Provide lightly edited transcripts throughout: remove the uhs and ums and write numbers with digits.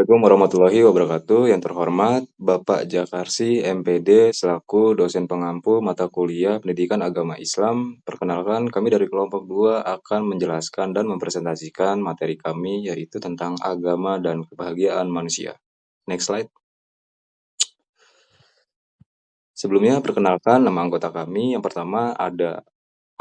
Assalamualaikum warahmatullahi wabarakatuh. Yang terhormat Bapak Jakarsi, MPD, selaku dosen pengampu mata kuliah Pendidikan Agama Islam. Perkenalkan, kami dari kelompok 2 akan menjelaskan dan mempresentasikan materi kami, yaitu tentang agama dan kebahagiaan manusia. Next slide. Sebelumnya, perkenalkan nama anggota kami. Yang pertama ada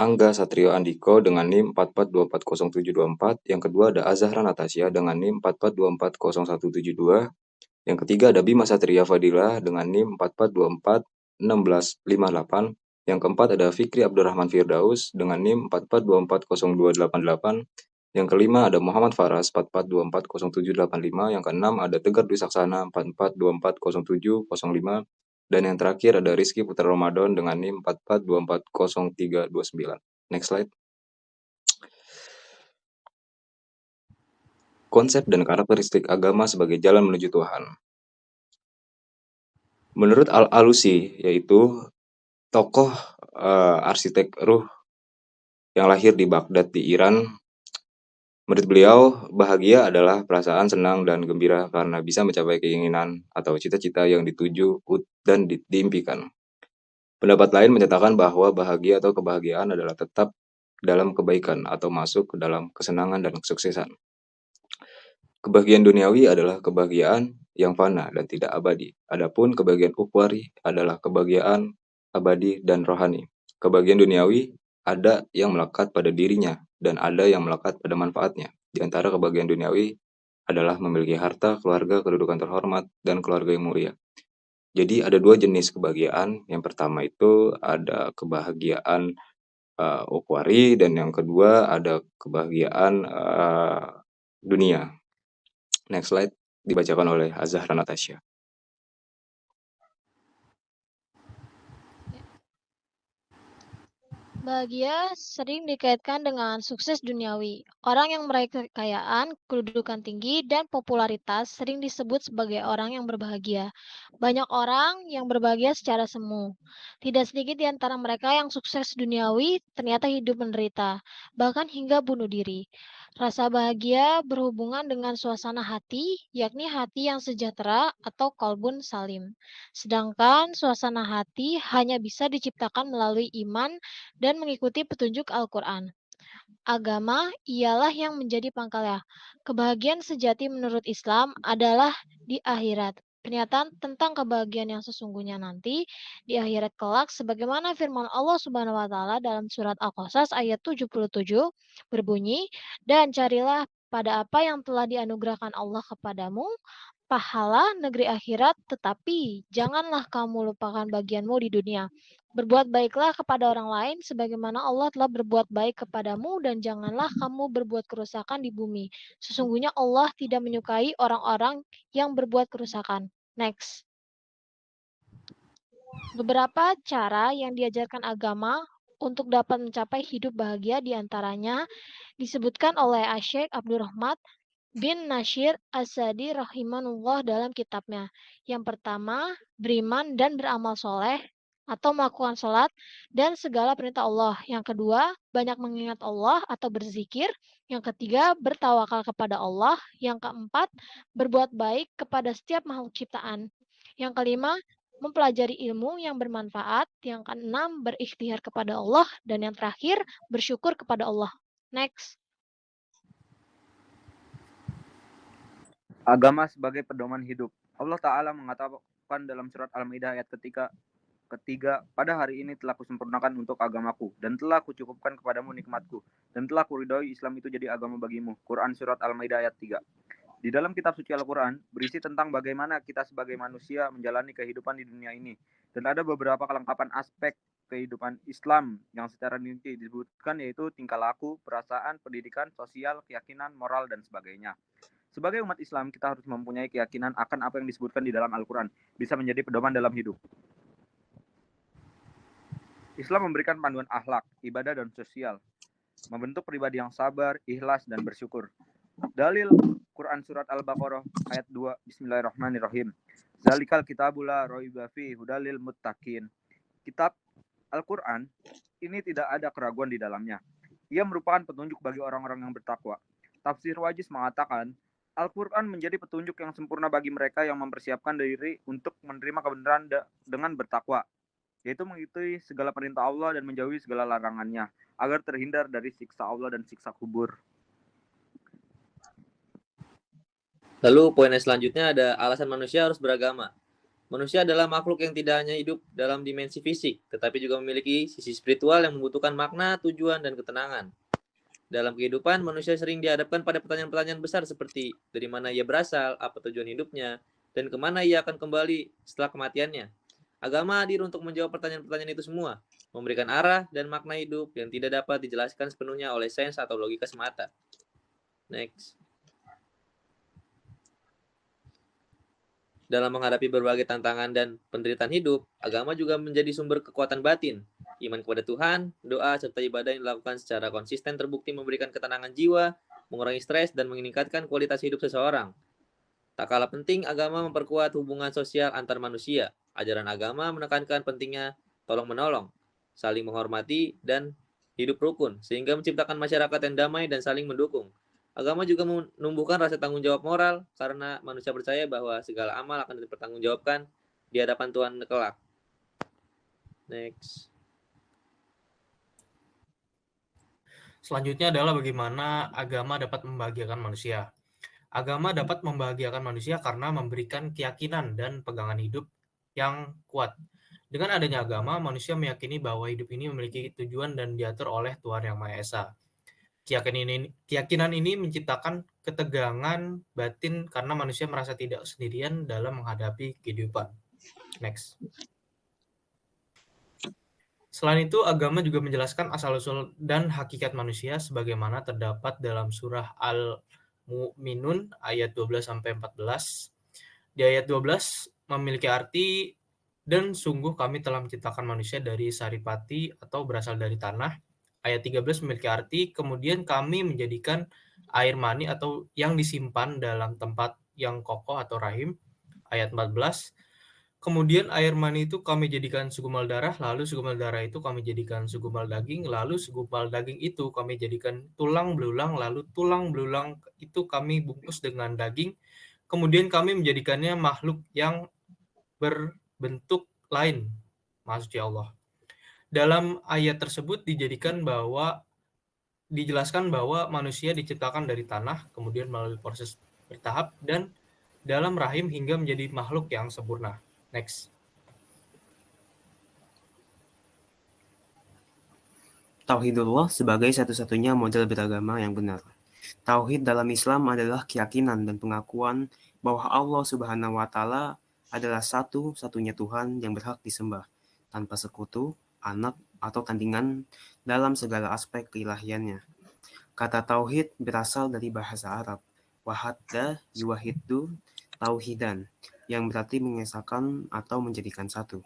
Angga Satrio Andiko dengan NIM 44240724. Yang kedua ada Azahra Natasya dengan NIM 44240172. Yang ketiga ada Bima Satria Fadila dengan NIM 44241658. Yang keempat ada Fikri Abdurrahman Firdaus dengan NIM 44240288. Yang kelima ada Muhammad Faras 44240785. Yang keenam ada Tegar Dwi Saksana 44240705. Dan yang terakhir ada Rizky Putra Ramadan dengan NIM 44240329. Next slide. Konsep dan karakteristik agama sebagai jalan menuju Tuhan. Menurut Al-Alusi, yaitu tokoh arsitek ruh yang lahir di Baghdad di Iran, menurut beliau bahagia adalah perasaan senang dan gembira karena bisa mencapai keinginan atau cita-cita yang dituju dan diimpikan. Pendapat lain menyatakan bahwa bahagia atau kebahagiaan adalah tetap dalam kebaikan atau masuk ke dalam kesenangan dan kesuksesan. Kebahagiaan duniawi adalah kebahagiaan yang fana dan tidak abadi. Adapun kebahagiaan ukhrawi adalah kebahagiaan abadi dan rohani. Kebahagiaan duniawi ada yang melekat pada dirinya dan ada yang melekat pada manfaatnya. Di antara kebahagiaan duniawi adalah memiliki harta, keluarga, kedudukan terhormat, dan keluarga yang mulia. Jadi ada dua jenis kebahagiaan. Yang pertama itu ada kebahagiaan ukhrawi dan yang kedua ada kebahagiaan dunia. Next slide dibacakan oleh Azahra Natasya. Bahagia sering dikaitkan dengan sukses duniawi. Orang yang meraih kekayaan, kedudukan tinggi, dan popularitas sering disebut sebagai orang yang berbahagia. Banyak orang yang berbahagia secara semu. Tidak sedikit di antara mereka yang sukses duniawi ternyata hidup menderita, bahkan hingga bunuh diri. Rasa bahagia berhubungan dengan suasana hati, yakni hati yang sejahtera atau qalbun salim. Sedangkan suasana hati hanya bisa diciptakan melalui iman dan mengikuti petunjuk Al-Quran. Agama ialah yang menjadi pangkalnya. Kebahagiaan sejati menurut Islam adalah di akhirat. Pernyataan tentang kebahagiaan yang sesungguhnya nanti di akhirat kelak sebagaimana firman Allah Subhanahu wa taala dalam surat Al-Qasas ayat 77 berbunyi, "Dan carilah pada apa yang telah dianugerahkan Allah kepadamu pahala negeri akhirat, tetapi janganlah kamu lupakan bagianmu di dunia. Berbuat baiklah kepada orang lain sebagaimana Allah telah berbuat baik kepadamu dan janganlah kamu berbuat kerusakan di bumi. Sesungguhnya Allah tidak menyukai orang-orang yang berbuat kerusakan." Next. Beberapa cara yang diajarkan agama untuk dapat mencapai hidup bahagia diantaranya disebutkan oleh Asy-Syaikh Abdurrahman bin Nasyir As-Sa'di rahimahullah dalam kitabnya. Yang pertama, beriman dan beramal soleh atau melakukan sholat dan segala perintah Allah. Yang kedua, banyak mengingat Allah atau berzikir. Yang ketiga, bertawakal kepada Allah. Yang keempat, berbuat baik kepada setiap makhluk ciptaan. Yang kelima, mempelajari ilmu yang bermanfaat. Yang keenam, berikhtiar kepada Allah. Dan yang terakhir, bersyukur kepada Allah. Next. Agama sebagai pedoman hidup. Allah Ta'ala mengatakan dalam surat Al-Maidah ayat ketiga, pada hari ini telah kusempurnakan untuk agamaku, dan telah kucukupkan kepadamu nikmatku, dan telah kuridhoi Islam itu jadi agama bagimu. Quran surat Al-Maidah ayat 3. Di dalam kitab suci Al-Quran, berisi tentang bagaimana kita sebagai manusia menjalani kehidupan di dunia ini. Dan ada beberapa kelengkapan aspek kehidupan Islam yang secara rinci disebutkan, yaitu tingkah laku, perasaan, pendidikan, sosial, keyakinan, moral, dan sebagainya. Sebagai umat Islam, kita harus mempunyai keyakinan akan apa yang disebutkan di dalam Al-Quran, bisa menjadi pedoman dalam hidup. Islam memberikan panduan akhlak, ibadah, dan sosial, membentuk pribadi yang sabar, ikhlas, dan bersyukur. Dalil Quran surat Al-Baqarah ayat 2, Bismillahirrahmanirrahim. Zalikal kitabula roiba fi hudalil muttaqin. Kitab Al-Quran ini tidak ada keraguan di dalamnya. Ia merupakan petunjuk bagi orang-orang yang bertakwa. Tafsir Wajiz mengatakan, Al-Quran menjadi petunjuk yang sempurna bagi mereka yang mempersiapkan diri untuk menerima kebenaran dengan bertakwa, yaitu mengikuti segala perintah Allah dan menjauhi segala larangannya, agar terhindar dari siksa Allah dan siksa kubur. Lalu poin selanjutnya ada alasan manusia harus beragama. Manusia adalah makhluk yang tidak hanya hidup dalam dimensi fisik, tetapi juga memiliki sisi spiritual yang membutuhkan makna, tujuan, dan ketenangan. Dalam kehidupan, manusia sering dihadapkan pada pertanyaan-pertanyaan besar seperti dari mana ia berasal, apa tujuan hidupnya, dan kemana ia akan kembali setelah kematiannya. Agama hadir untuk menjawab pertanyaan-pertanyaan itu semua, memberikan arah dan makna hidup yang tidak dapat dijelaskan sepenuhnya oleh sains atau logika semata. Next. Dalam menghadapi berbagai tantangan dan penderitaan hidup, agama juga menjadi sumber kekuatan batin. Iman kepada Tuhan, doa, serta ibadah yang dilakukan secara konsisten terbukti memberikan ketenangan jiwa, mengurangi stres, dan meningkatkan kualitas hidup seseorang. Tak kalah penting, agama memperkuat hubungan sosial antar manusia. Ajaran agama menekankan pentingnya tolong-menolong, saling menghormati, dan hidup rukun, sehingga menciptakan masyarakat yang damai dan saling mendukung. Agama juga menumbuhkan rasa tanggung jawab moral karena manusia percaya bahwa segala amal akan dipertanggungjawabkan di hadapan Tuhan kelak. Next. Selanjutnya adalah bagaimana agama dapat membahagiakan manusia. Agama dapat membahagiakan manusia karena memberikan keyakinan dan pegangan hidup yang kuat. Dengan adanya agama, manusia meyakini bahwa hidup ini memiliki tujuan dan diatur oleh Tuhan Yang Maha Esa. Keyakinan ini menciptakan ketegangan batin karena manusia merasa tidak sendirian dalam menghadapi kehidupan. Next. Selain itu, agama juga menjelaskan asal-usul dan hakikat manusia sebagaimana terdapat dalam surah Al-Mu'minun ayat 12-14. Di ayat 12 memiliki arti, dan sungguh kami telah menciptakan manusia dari saripati atau berasal dari tanah. Ayat 13 memiliki arti, kemudian kami menjadikan air mani atau yang disimpan dalam tempat yang kokoh atau rahim. Ayat 14, kemudian air mani itu kami jadikan segumpal darah, lalu segumpal darah itu kami jadikan segumpal daging, lalu segumpal daging itu kami jadikan tulang belulang, lalu tulang belulang itu kami bungkus dengan daging, kemudian kami menjadikannya makhluk yang berbentuk lain, maksudnya Allah. Dalam ayat tersebut dijelaskan bahwa manusia diciptakan dari tanah, kemudian melalui proses bertahap dan dalam rahim hingga menjadi makhluk yang sempurna. Next. Tauhidullah sebagai satu-satunya model beragama yang benar. Tauhid dalam Islam adalah keyakinan dan pengakuan bahwa Allah Subhanahu wa Ta'ala adalah satu-satunya Tuhan yang berhak disembah, tanpa sekutu, anak, atau tandingan dalam segala aspek keilahiannya. Kata tauhid berasal dari bahasa Arab, wahadda yuwahiddu tauhidan, yang berarti mengesahkan atau menjadikan satu.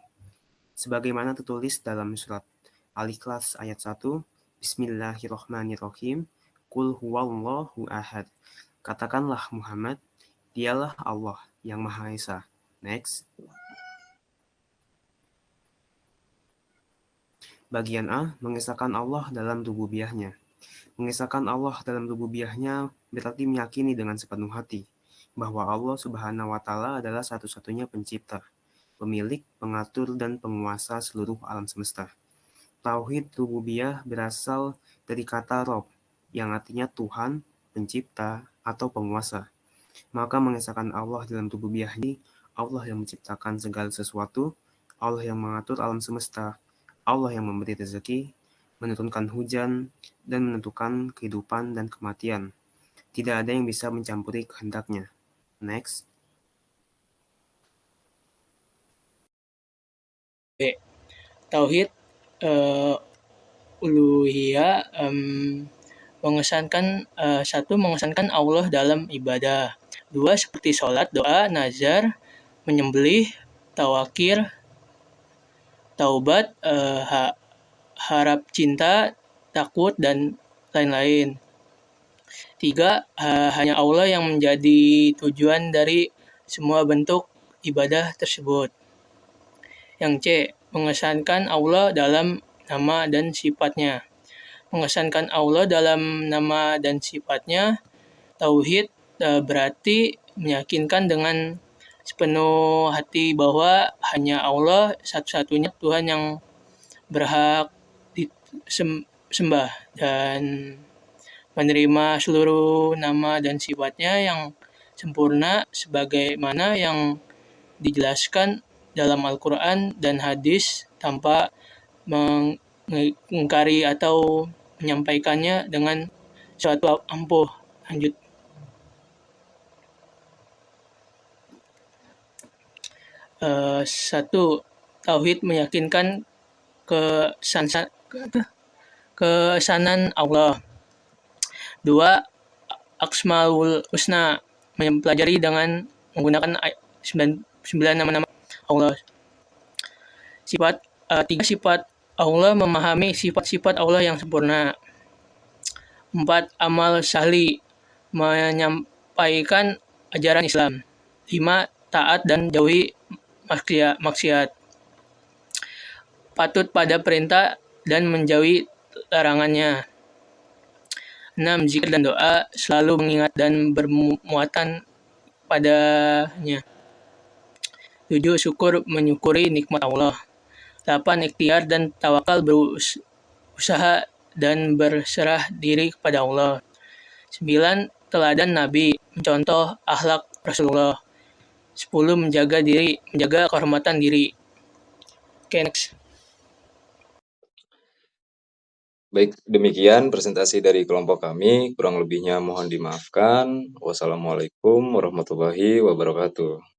Sebagaimana tertulis dalam surat Al-Ikhlas ayat 1, Bismillahirrahmanirrahim, Qul huwallahu ahad. Katakanlah Muhammad, dialah Allah yang Maha Esa. Next. Bagian A, mengesahkan Allah dalam rububiyahnya. Mengesahkan Allah dalam rububiyahnya berarti meyakini dengan sepenuh hati bahwa Allah Subhanahu wa Ta'ala adalah satu-satunya pencipta, pemilik, pengatur, dan penguasa seluruh alam semesta. Tauhid rububiyah berasal dari kata Rob, yang artinya Tuhan, pencipta, atau penguasa. Maka mengesahkan Allah dalam rububiyah ini, Allah yang menciptakan segala sesuatu, Allah yang mengatur alam semesta, Allah yang memberi rezeki, menurunkan hujan, dan menentukan kehidupan dan kematian. Tidak ada yang bisa mencampuri kehendaknya. Next. B. Tauhid uluhiyah mengesankan mengesankan Allah dalam ibadah. 2. Seperti sholat, doa, nazar, menyembelih, tawakir, taubat, harap cinta, takut, dan lain-lain. 3. Hanya Allah yang menjadi tujuan dari semua bentuk ibadah tersebut. Yang C. Mengesankan Allah dalam nama dan sifatnya. Mengesankan Allah dalam nama dan sifatnya, tauhid berarti meyakinkan dengan sepenuh hati bahwa hanya Allah satu-satunya Tuhan yang berhak disembah dan menerima seluruh nama dan sifatnya yang sempurna sebagaimana yang dijelaskan dalam Al-Quran dan hadis tanpa mengingkari atau menyampaikannya dengan suatu ampuh. Lanjut. Satu, tauhid meyakinkan keesanan Allah. Dua, Asmaul Husna mempelajari dengan menggunakan 9 nama-nama Allah. Tiga, sifat Allah, memahami sifat-sifat Allah yang sempurna. 4, amal sahli, menyampaikan ajaran Islam. 5, taat dan jauhi maksiat. Patut pada perintah dan menjauhi larangannya. 6, zikir dan doa, selalu mengingat dan bermuatan padanya. 7, syukur, menyukuri nikmat Allah. 8, ikhtiar dan tawakal, berusaha dan berserah diri kepada Allah. 9, teladan Nabi, mencontoh akhlak Rasulullah. 10, menjaga kehormatan diri. Oke, next. Baik, demikian presentasi dari kelompok kami. Kurang lebihnya mohon dimaafkan. Wassalamualaikum warahmatullahi wabarakatuh.